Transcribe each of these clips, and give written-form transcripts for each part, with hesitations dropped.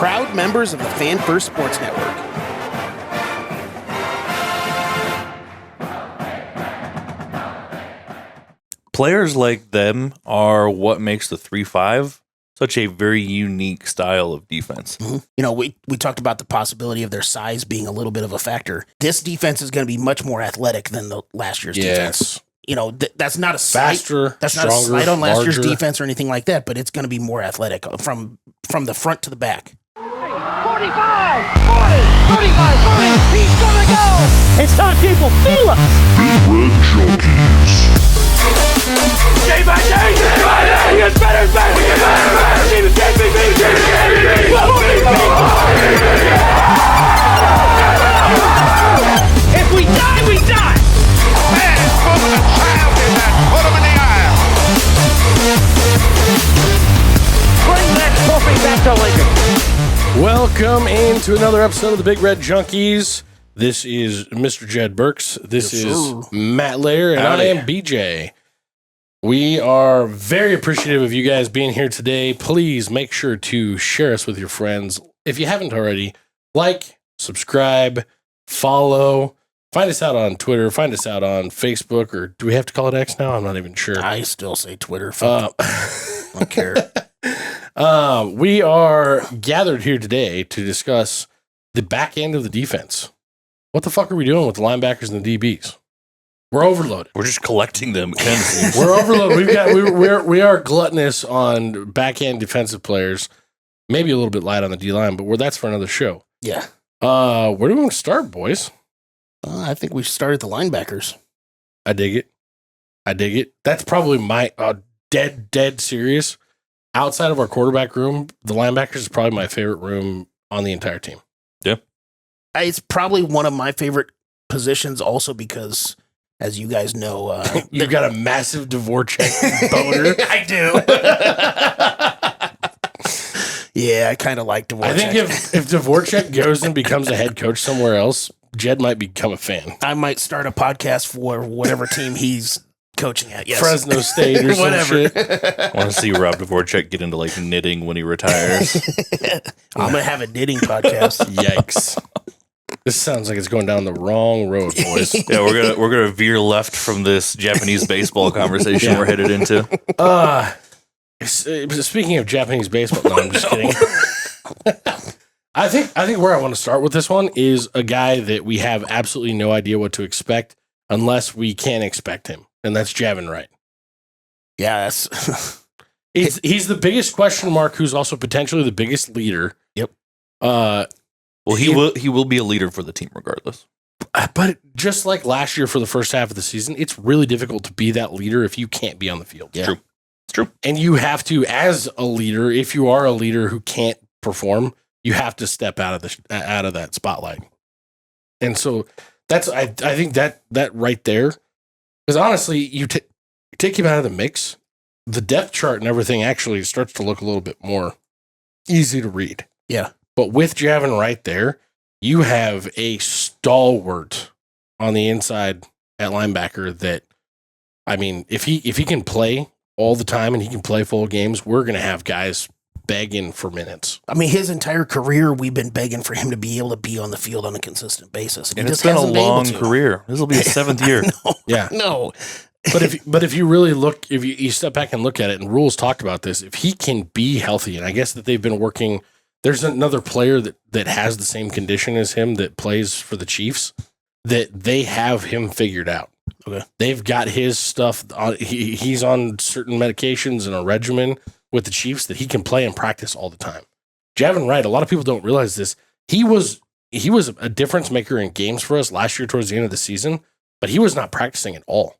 proud members of the Fan First Sports Network. Players like them are what makes the 3-5 such a very unique style of defense. Mm-hmm. You know, we talked about the possibility of their size being a little bit of a factor. This defense is going to be much more athletic than the last year's defense. You know, that's not a faster, that's stronger, not a slight on last larger. year's defense or anything like that, but it's going to be more athletic from the front to the back. 45, 40, 35, 40, he's gonna go! It's time people feel it! Big Red Junkies. Day by day, he gets better and better! Team is If we die, we die! Man is putting a child in that. Put him in the aisle. Bring that trophy back to Lincoln! Welcome into another episode of the Big Red Junkies. This is Mr. Jed Burks. This is Matt Lair, and I am BJ. We are very appreciative of you guys being here today. Please make sure to share us with your friends. If you haven't already, like, subscribe, follow. Find us out on Twitter. Find us out on Facebook. Or do we have to call it X now? I'm not even sure. I still say Twitter. I don't care. We are gathered here today to discuss the back end of the defense. What the fuck are we doing with the linebackers and the DBs? We're overloaded. We're just collecting them. It kind of seems. We're overloaded. We are gluttonous on back end defensive players. Maybe a little bit light on the D line, but that's for another show. Yeah. Where do we want to start, boys? I think we should start at the linebackers. I dig it. That's probably my dead serious. Outside of our quarterback room, the linebackers is probably my favorite room on the entire team. Yeah. It's probably one of my favorite positions also because, as you guys know... You've got a massive Dvorak boner. I do. Yeah, I kind of like Dvorak. I think if Dvorak goes and becomes a head coach somewhere else, Jed might become a fan. I might start a podcast for whatever team he's coaching at. Yes. Fresno State or some shit. I want to see Rob Dvorak get into like knitting when he retires. I'm going to have a knitting podcast. Yikes. This sounds like it's going down the wrong road, boys. Yeah, we're gonna veer left from this Japanese baseball conversation we're headed into. Speaking of Japanese baseball, no, I'm just kidding. I think where I want to start with this one is a guy that we have absolutely no idea what to expect unless we can expect him, and that's Javin Wright. Yeah, that's he's the biggest question mark, who's also potentially the biggest leader. Yep. Well, he will be a leader for the team regardless. But just like last year for the first half of the season, it's really difficult to be that leader if you can't be on the field. Yeah. It's true. And you have to, as a leader, if you are a leader who can't perform, you have to step out of that spotlight. And so that's I think that right there, because honestly, you take him out of the mix, the depth chart and everything actually starts to look a little bit more easy to read. Yeah. But with Javin right there, you have a stalwart on the inside at linebacker that, I mean, if he can play all the time and he can play full games, we're going to have guys begging for minutes. I mean, his entire career, we've been begging for him to be able to be on the field on a consistent basis. And it's been a long career. This will be his 7th year. No. But if you really look, if you step back and look at it, and Rhule's talked about this, if he can be healthy, and I guess that they've been working. There's another player that has the same condition as him that plays for the Chiefs, that they have him figured out. Okay. They've got his stuff. He's on certain medications and a regimen with the Chiefs that he can play and practice all the time. Javin Wright, a lot of people don't realize this. He was a difference maker in games for us last year towards the end of the season, but he was not practicing at all.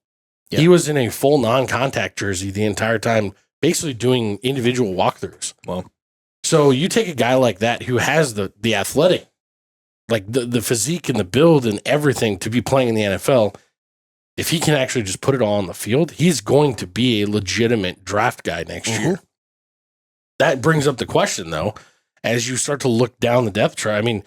Yeah. He was in a full non-contact jersey the entire time, basically doing individual walkthroughs. Well, so you take a guy like that who has the athletic, like the physique and the build and everything to be playing in the NFL. If he can actually just put it all on the field, he's going to be a legitimate draft guy next year. That brings up the question, though, as you start to look down the depth chart. I mean,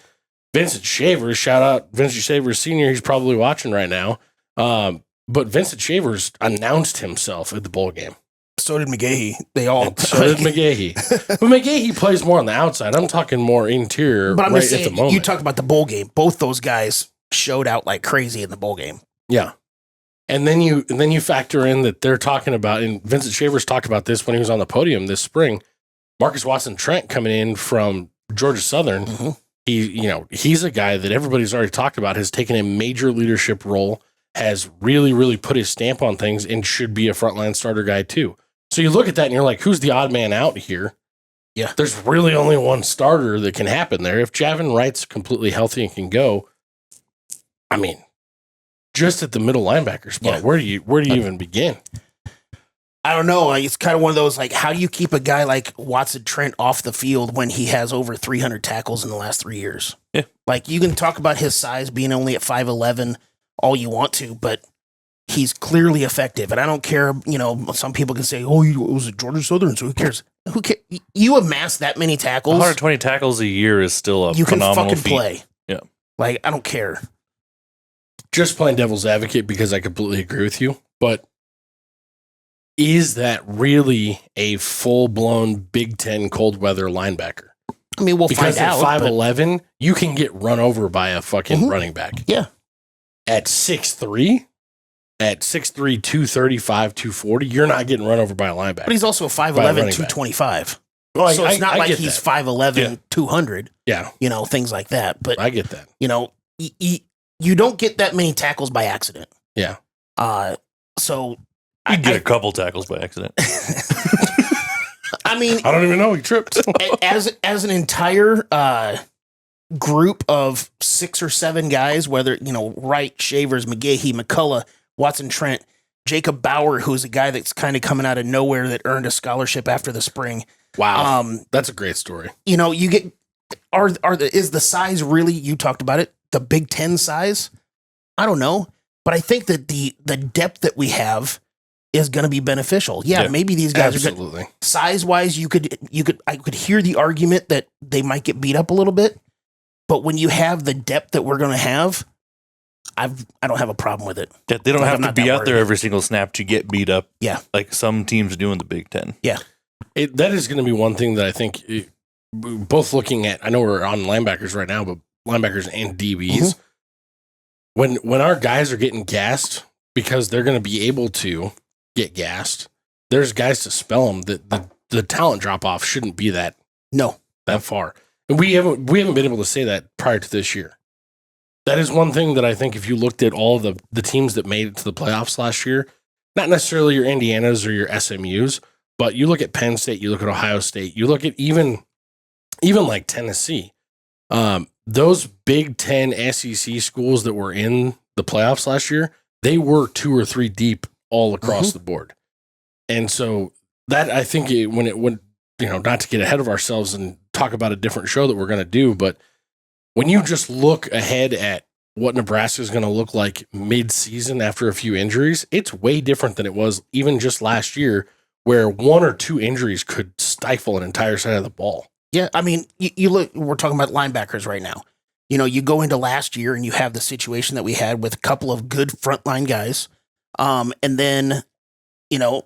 Vincent Shavers, shout out Vincent Shavers Sr., he's probably watching right now. But Vincent Shavers announced himself at the bowl game. So did McGahee. They all. So did McGahee. But McGahee plays more on the outside. I'm talking more interior. But I'm right just saying, at the moment. you talked about the bowl game. Both those guys showed out like crazy in the bowl game. Yeah. And then you factor in that they're talking about, and Vincent Shavers talked about this when he was on the podium this spring. Marcus Watson Trent coming in from Georgia Southern. Mm-hmm. He's a guy that everybody's already talked about, has taken a major leadership role, has really, really put his stamp on things, and should be a frontline starter guy too. So you look at that and you're like, who's the odd man out here? Yeah. There's really only one starter that can happen there. If Javin Wright's completely healthy and can go, I mean, just at the middle linebacker spot, where do you even begin? I don't know. It's kind of one of those, like, how do you keep a guy like Watson Trent off the field when he has over 300 tackles in the last 3 years? Yeah. Like, you can talk about his size being only at 5'11" all you want to, but he's clearly effective. And I don't care, some people can say, oh, it was at Georgia Southern, so who cares? Who cares? You amass that many tackles. 120 tackles a year is still a phenomenal fucking feat. play. Yeah. Like, I don't care. Just playing devil's advocate because I completely agree with you, but is that really a full-blown Big Ten cold weather linebacker? I mean, we'll because find out. At 5'11", you can get run over by a fucking running back. Yeah. At 6'3", 235, 240, you're not getting run over by a linebacker. But he's also a 5'11", 225. Well, so it's not I like get he's that. 5'11", 200. Yeah. Things like that. But I get that. You don't get that many tackles by accident. Yeah. So You get a couple tackles by accident. I mean, I don't even know he tripped. as an entire group of 6 or 7 guys, whether Wright, Shavers, McGahee, McCullough, Watson Trent, Jacob Bauer, who's a guy that's kind of coming out of nowhere that earned a scholarship after the spring. Wow. That's a great story. You get is the size really, you talked about it, the Big Ten size? I don't know. But I think that the depth that we have is going to be beneficial. Yeah, maybe these guys absolutely. are good. Size-wise, I could hear the argument that they might get beat up a little bit, but when you have the depth that we're going to have, I don't have a problem with it. Yeah, they don't have to be out there every single snap to get beat up. Yeah, like some teams do in the Big Ten. Yeah, that is going to be one thing that I think both looking at. I know we're on linebackers right now, but linebackers and DBs. Mm-hmm. When our guys are getting gassed because they're going to be able to get gassed, there's guys to spell them. The talent drop off shouldn't be that far. And we haven't been able to say that prior to this year. That is one thing that I think if you looked at all the teams that made it to the playoffs last year, not necessarily your Indianas or your SMUs, but you look at Penn State, you look at Ohio State, you look at even like Tennessee. Those Big Ten SEC schools that were in the playoffs last year, they were 2 or 3 deep all across the board. And so that, I think when not to get ahead of ourselves and talk about a different show that we're going to do, but when you just look ahead at what Nebraska is going to look like mid-season after a few injuries, it's way different than it was even just last year, where 1 or 2 injuries could stifle an entire side of the ball. Yeah, I mean, you look. We're talking about linebackers right now. You go into last year and you have the situation that we had with a couple of good frontline guys, and then,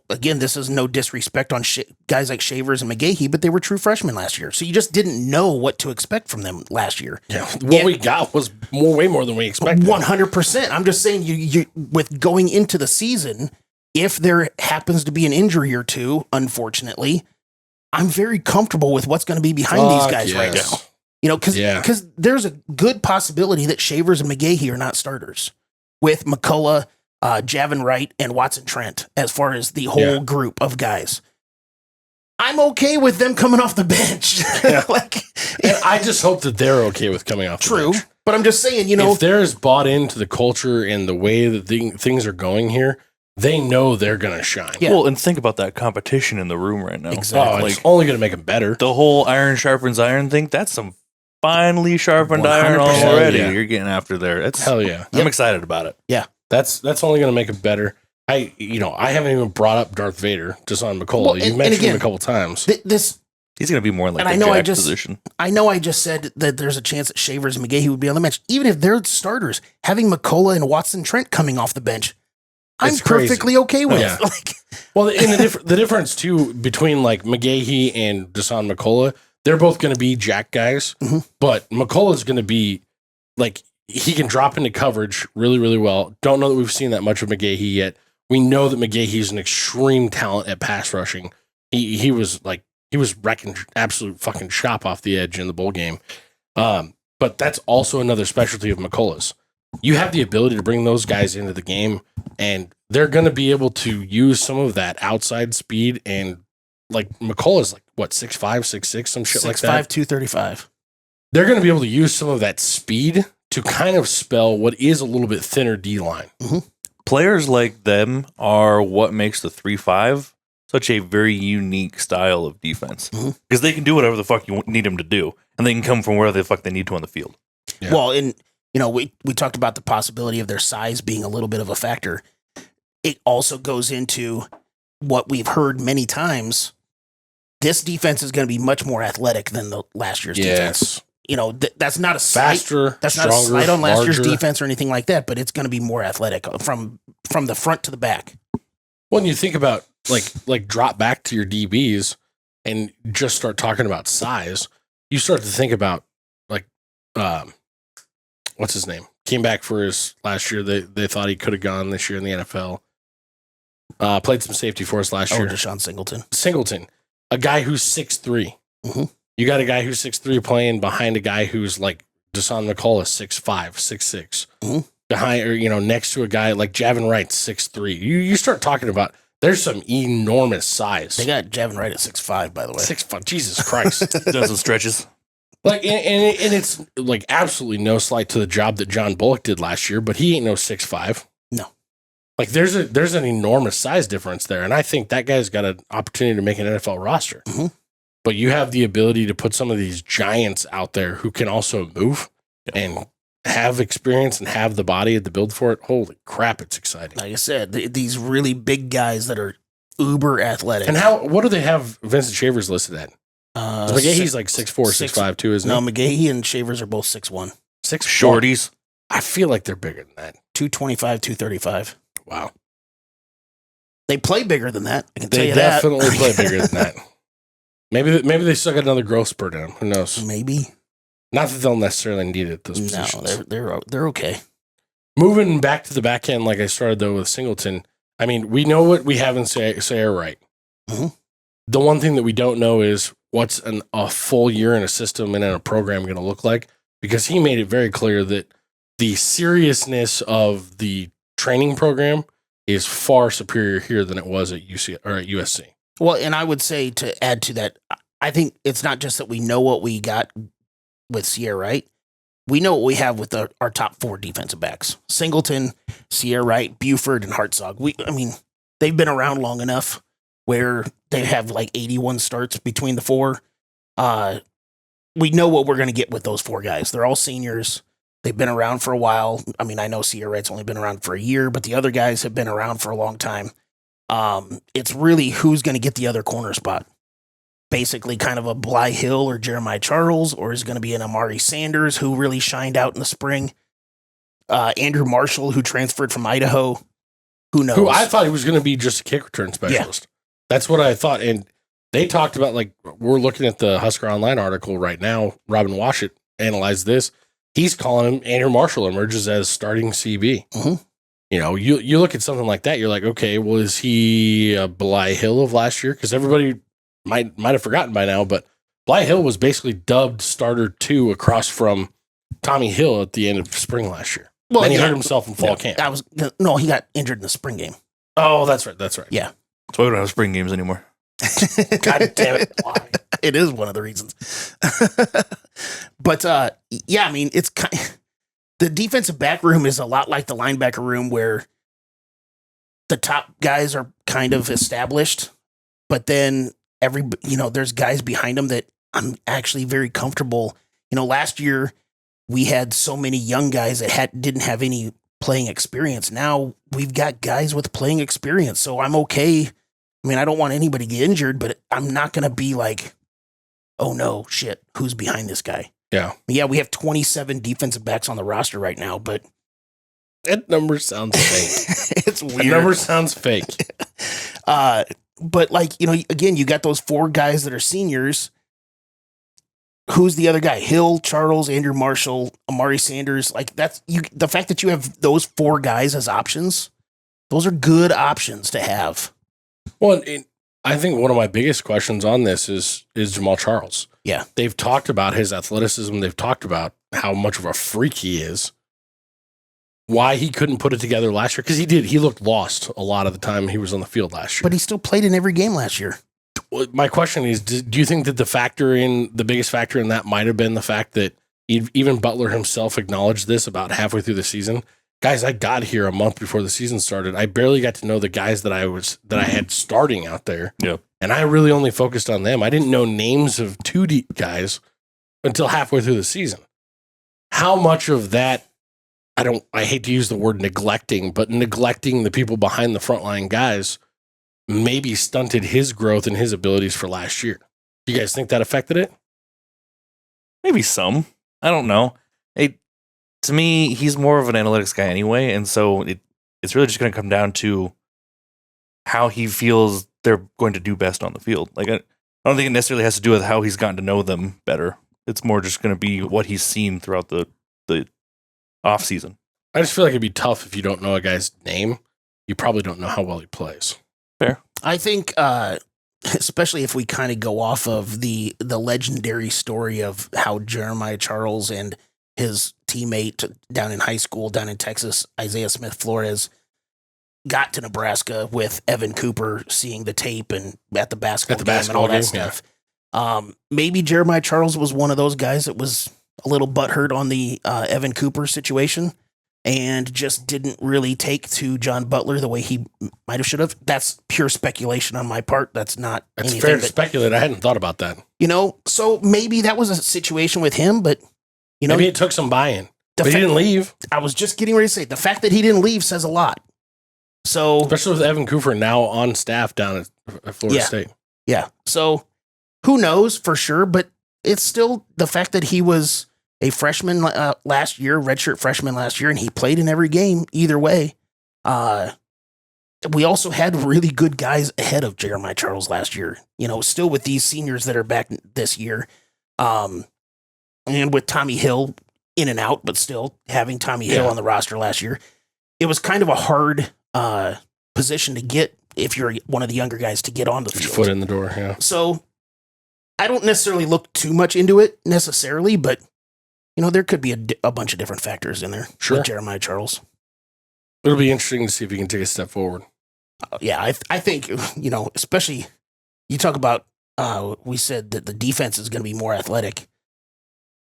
again, this is no disrespect on guys like Shavers and McGahee, but they were true freshmen last year, so you just didn't know what to expect from them last year. Yeah, what we got was way more than we expected. 100%. I'm just saying, you with going into the season, if there happens to be an injury or two, unfortunately, I'm very comfortable with what's going to be behind these guys right now. Because there's a good possibility that Shavers and McGahee are not starters with McCullough, Javin Wright, and Watson Trent as far as the whole group of guys. I'm okay with them coming off the bench. And I just hope that they're okay with coming off the bench. But I'm just saying, if they're as bought into the culture and the way that things are going here, they know they're going to shine. Yeah. Well, and think about that competition in the room right now. Exactly. It's only going to make them better. The whole iron sharpens iron thing, that's some finely sharpened iron already. Yeah. You're getting after there. Hell yeah. I'm excited about it. Yeah. That's only going to make it better. I haven't even brought up Darth Vader, Deshaun McCullough. You've mentioned him a couple times. He's going to be more like a position. I know I just said that there's a chance that Shavers and McGahee would be on the bench. Even if they're starters, having McCullough and Watson Trent coming off the bench, I'm perfectly okay with. Yeah. Like, well, and the difference too between like McGahee and Dasan McCullough, they're both going to be jack guys, but McCullough's going to be like he can drop into coverage really, really well. Don't know that we've seen that much of McGahee yet. We know that McGahee's an extreme talent at pass rushing. He was wrecking absolute fucking shop off the edge in the bowl game. But that's also another specialty of McCullough's. You have the ability to bring those guys into the game, and they're going to be able to use some of that outside speed. And like McCullough's like, what, 6'5", 6'6", some shit like that? 6'5", 235. They're going to be able to use some of that speed to kind of spell what is a little bit thinner D-line. Players like them are what makes the 3-5 such a very unique style of defense. Because they can do whatever the fuck you need them to do, and they can come from wherever the fuck they need to on the field. Yeah. Well, and we talked about the possibility of their size being a little bit of a factor. It also goes into what we've heard many times. This defense is going to be much more athletic than the last year's defense. That's not a faster, that's stronger, not a slight on last larger. year's defense or anything like that, but it's going to be more athletic from the front to the back. When you think about like drop back to your DBs and just start talking about size, you start to think about like what's his name? Came back for his last year. They thought he could have gone this year in the NFL. Played some safety for us last year. Deshaun Singleton. Singleton, a guy who's 6'3". You got a guy who's 6'3" playing behind a guy who's like Dasan McCullough, 6'5", 6'6". Behind, or next to a guy like Javin Wright, 6'3". You start talking about there's some enormous size. They got Javin Wright at 6'5", by the way. 6'5", Jesus Christ. Does some stretches. Like, and it's like absolutely no slight to the job that John Bullock did last year, but he ain't no 6'5". No. Like there's an enormous size difference there, and I think that guy's got an opportunity to make an NFL roster. But you have the ability to put some of these giants out there who can also move and have experience and have the body and the build for it. Holy crap, it's exciting. Like I said, these really big guys that are uber athletic. And what do they have Vincent Shavers listed at? McGahee's like 6'4", 6'5" too, isn't no, he? McGahee and Shavers are both 6'1". 6'1". Shorties. I feel like they're bigger than that. 225, 235. Wow. They play bigger than that. I can tell They you definitely that. play bigger than that. Maybe they still got another growth spurt in them. Who knows? Maybe. Not that they'll necessarily need it at those No, positions. they're okay. Moving back to the back end, like I started though with Singleton. I mean, we know what we have in Sayre Wright. The one thing that we don't know is what's a full year in a system and in a program going to look like, because he made it very clear that the seriousness of the training program is far superior here than it was at UC or at USC. Well, and I would say to add to that, I think it's not just that we know what we got with Sierra Wright. We know what we have with our top four defensive backs: Singleton, Sierra Wright, Buford, and Hartzog. They've been around long enough where they have like 81 starts between the four. We know what we're going to get with those four guys. They're all seniors. They've been around for a while. I mean, I know Sierra Wright's only been around for a year, but the other guys have been around for a long time. It's really who's going to get the other corner spot. Basically kind of a Bly Hill or Jeremiah Charles, or is going to be an Amari Sanders who really shined out in the spring. Andrew Marshall, who transferred from Idaho. Who knows? Who I thought he was going to be just a kick return specialist. Yeah. That's what I thought. And they talked about, like, we're looking at the Husker Online article right now. Robin Washut analyzed this. He's calling him Andrew Marshall emerges as starting CB. You look at something like that, you're like, okay, well, is he a Bly Hill of last year? Because everybody might have forgotten by now, but Bly Hill was basically dubbed starter 2 across from Tommy Hill at the end of spring last year. Well, and he hurt himself in fall camp. He got injured in the spring game. Oh, that's right. Yeah. That's why we don't have spring games anymore. God damn it. Why? It is one of the reasons. But yeah, I mean, it's the defensive back room is a lot like the linebacker room, where the top guys are kind of established, but then there's guys behind them that I'm actually very comfortable. Last year we had so many young guys that didn't have any playing experience. Now we've got guys with playing experience, so I'm okay. I mean, I don't want anybody to get injured, but I'm not going to be like, oh no, shit, who's behind this guy? Yeah. Yeah, we have 27 defensive backs on the roster right now, but That number sounds fake. It's weird. That number sounds fake. But like, again, you got those 4 guys that are seniors. Who's the other guy? Hill, Charles, Andrew Marshall, Amari Sanders. Like the fact that you have those 4 guys as options, those are good options to have. Well, I think one of my biggest questions on this is Jamal Charles. Yeah. They've talked about his athleticism. They've talked about how much of a freak he is. Why he couldn't put it together last year. Because he did. He looked lost a lot of the time he was on the field last year. But he still played in every game last year. My question is, do you think that the biggest factor in that might have been the fact that even Butler himself acknowledged this about halfway through the season? Guys, I got here a month before the season started. I barely got to know the guys that I had starting out there. Yeah. And I really only focused on them. I didn't know names of 2 guys until halfway through the season. How much of that, I hate to use the word neglecting, but neglecting the people behind the frontline guys maybe stunted his growth and his abilities for last year. Do you guys think that affected it? Maybe some. I don't know. To me, he's more of an analytics guy anyway, and so it's really just going to come down to how he feels they're going to do best on the field. Like I don't think it necessarily has to do with how he's gotten to know them better. It's more just going to be what he's seen throughout the off season. I just feel like it'd be tough if you don't know a guy's name. You probably don't know how well he plays. Fair. I think, especially if we kind of go off of the legendary story of how Jeremiah Charles and his teammate down in high school, down in Texas, Isaiah Smith Flores, got to Nebraska with Evan Cooper seeing the tape and at the basketball game and all that stuff. Yeah. Maybe Jeremiah Charles was one of those guys that was a little butthurt on the Evan Cooper situation and just didn't really take to John Butler the way he might have should have. That's pure speculation on my part. That's not That's fair to speculate. I hadn't thought about that. So maybe that was a situation with him, but maybe it took some buy-in. But he didn't leave. I was just getting ready to say, the fact that he didn't leave says a lot. So, especially with Evan Cooper now on staff down at Florida State. Yeah. So who knows for sure, but it's still the fact that he was a freshman last year, redshirt freshman last year, and he played in every game either way. We also had really good guys ahead of Jeremiah Charles last year, still with these seniors that are back this year. And with Tommy Hill in and out, but still having Tommy Hill on the roster last year, it was kind of a hard position to get if you're one of the younger guys to get on the field. Your foot in the door, yeah. So I don't necessarily look too much into it necessarily, but there could be a bunch of different factors in there with Jeremiah Charles. It'll be interesting to see if he can take a step forward. I think, especially you talk about, we said that the defense is going to be more athletic.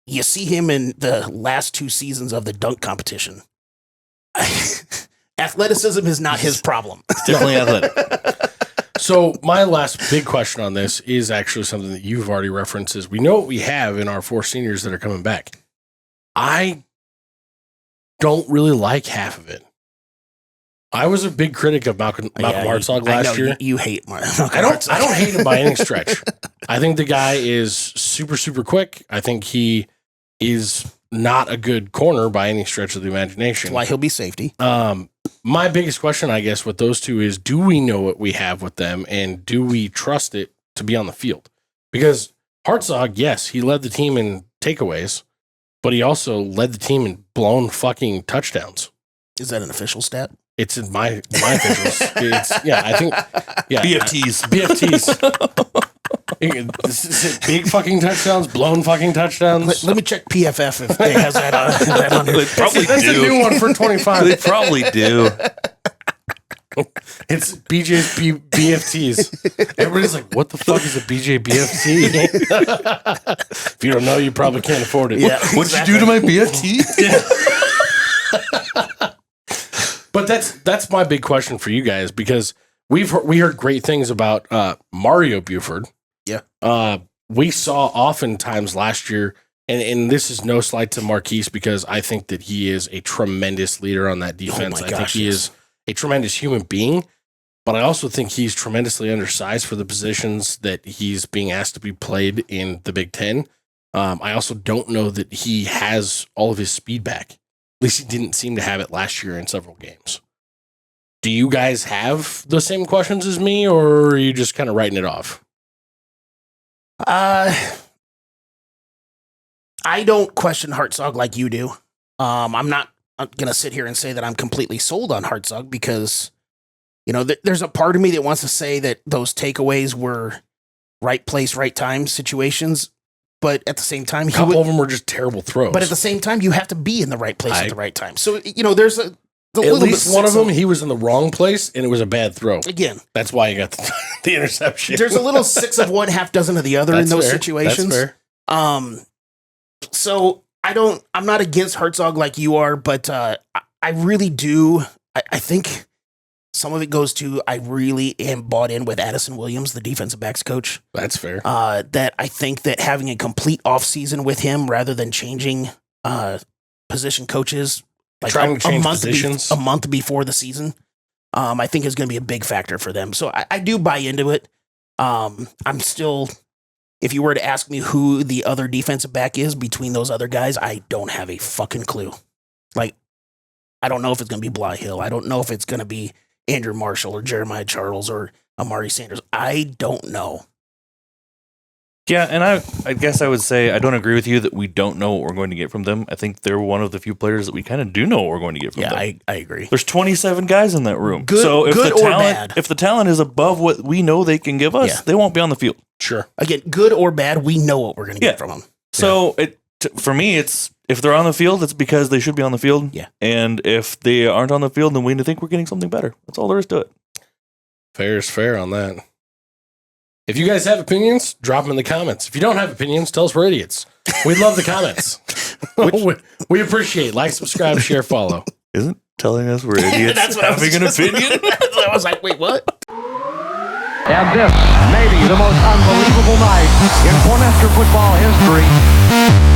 You see him in the last 2 seasons of the dunk competition. Athleticism is not his problem. It's definitely athletic. So my last big question on this is actually something that you've already referenced is we know what we have in our 4 seniors that are coming back. I don't really like half of it. I was a big critic of Malcolm Hartzog last year. You hate Malcolm I don't hate him by any stretch. I think the guy is super, super quick. I think he is not a good corner by any stretch of the imagination. That's why he'll be safety. My biggest question, I guess, with those two is, do we know what we have with them, and do we trust it to be on the field? Because Hartzog, yes, he led the team in takeaways, but he also led the team in blown fucking touchdowns. Is that an official stat? It's in my officials. I think BFTs. Big fucking touchdowns, blown fucking touchdowns. Let me check PFF if they has that on here. They probably That's do. a new one for 25. They probably do. It's BJ's BFTs. Everybody's like, what the fuck is a BJ BFT? If you don't know, you probably can't afford it. Yeah, What'd you do to my BFT? But that's my big question for you guys, because we heard great things about Mario Buford. Yeah. We saw oftentimes last year, and this is no slight to Marquise, because I think that he is a tremendous leader on that defense. Oh my I gosh, think he is a tremendous human being, but I also think he's tremendously undersized for the positions that he's being asked to be played in the Big Ten. I also don't know that he has all of his speed back. least he didn't seem to have it last year in several games. Do you guys have the same questions as me, or are you just kind of writing it off? I don't question Hartzog like you do. I'm not going to sit here and say that I'm completely sold on Hartzog because, there's a part of me that wants to say that those takeaways were right place, right time situations. But at the same time, a couple of them were just terrible throws. But at the same time, you have to be in the right place at the right time. So, there's at least one of them, he was in the wrong place, and it was a bad throw. Again. That's why you got the interception. There's a little 6 of one, half dozen of the other in those situations. That's fair. So I'm not against Hartzog like you are, but I really do. I think some of it goes to I really am bought in with Addison Williams, the defensive backs coach. That's fair. That I think that having a complete offseason with him rather than changing position coaches like trying to change positions a month before the season, I think is going to be a big factor for them. So I do buy into it. I'm still, if you were to ask me who the other defensive back is between those other guys, I don't have a fucking clue. Like, I don't know if it's going to be Bly Hill. I don't know if it's going to be Andrew Marshall or Jeremiah Charles or Amari Sanders. I don't know. Yeah, and I guess I would say I don't agree with you that we don't know what we're going to get from them. I think they're one of the few players that we kind of do know what we're going to get from them. Yeah, I agree. There's 27 guys in that room. Good or bad. If the talent is above what we know they can give us, they won't be on the field. Sure. Again, good or bad, we know what we're going to get from them. So for me, it's if they're on the field, it's because they should be on the field. Yeah. And if they aren't on the field, then we think we're getting something better. That's all there is to it. Fair is fair on that. If you guys have opinions, drop them in the comments. If you don't have opinions, tell us we're idiots. We love the comments. we appreciate like, subscribe, share, follow. Isn't telling us we're idiots That's what having an opinion? I was like, wait, what? And this may be the most unbelievable night in Cornhusker football history.